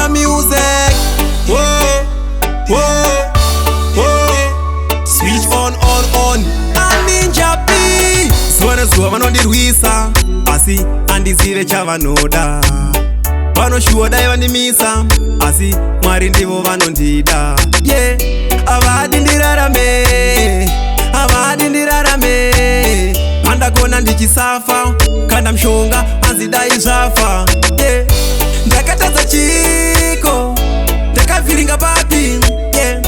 warrior music. Whoa, whoa, whoa. Switch on. Ninja P. Swara zuwa vanondirwisa asi andizive chavanoda. Vanoshuoda ivandimisa asi Mwari ndivo vanondida. Yeah, avadi ndirarame pandakona ndichisafa kana mshonga anzidai zvafa. Yeah, ndakatadza chiko ndakavhiringa papi. Yeah,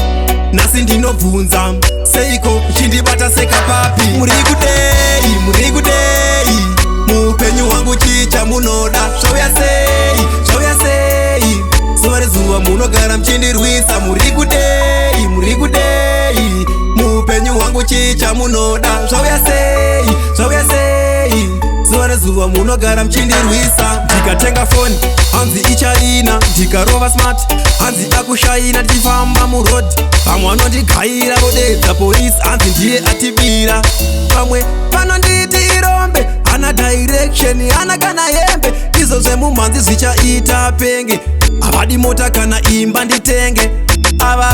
nasi ndinobvunza seiko chindibata seka papi. Muri kudei muupenyu wangu chicha munoda. Zvauya sei zuva rezuva munogara mchindirwisa. Muri kudei muupenyu wangu chicha munoda. Zvauya sei zuva rezuva munogara mchindirwisa. Ndikatenga foni hanzi ichaina, ndikarova smart hanzi akushaina. Ndichifamba murod vamwe vanondigaira vodedza polisi hanzi ndiye atibira. Vamwe vanonditi irombe hana direction hana kana hembe. Izvo zvemumhanzi zvichaita penge. Havadi mota kana imba nditenge. Ava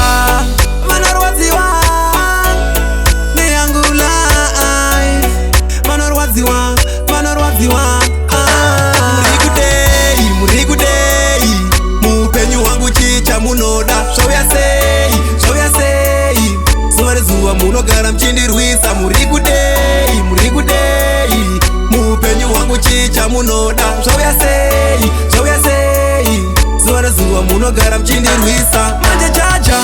vanorwadziwa neyangu life. Vanorwadziwa Muri kudei muupenyu wangu chicha munoda. Zvauya sei zuva rezuva munogara mchindirwisa. Muri kudei muupenyu wangu chicha munoda. Zvauya sei zuva rezuva munogara mchindirwisa. Manje chacha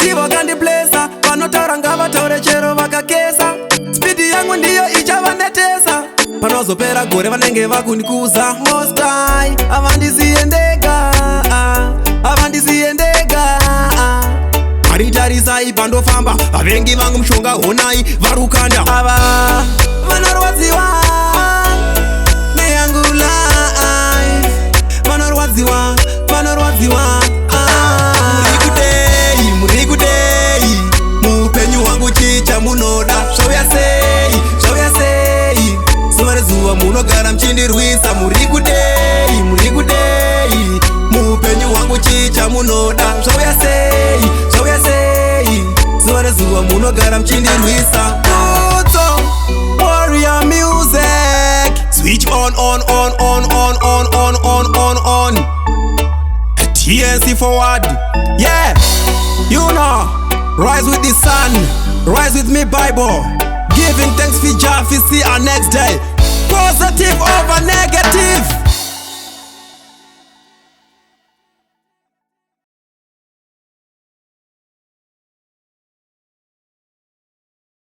ivo kandiblesa, vanotaura ngavataure chero vakakesa. Spidi yangu ndiyo ichavanetesa, panozopera gore vanenge vakundikuza. Most high havandisiye ndega. Haritarisai pandofamba vavengi vangu mushonga honai varukanda. Ava vanorwadziwa neyangu life. Vanorwadziwa Muri kudei muupenyu wangu chicha munoda. Zvauya sei zuva rezuva munogara mchindirwisa. Muri kudei muupenyu wangu chicha munoda. Zvauya sei zuva rezuva munogara mchindirwisa. Kutso warrior music. Switch on. TNC forward. Yeah, you know, rise with the sun, rise with me Bible. Giving thanks for Jah, see our next day. Positive over negative.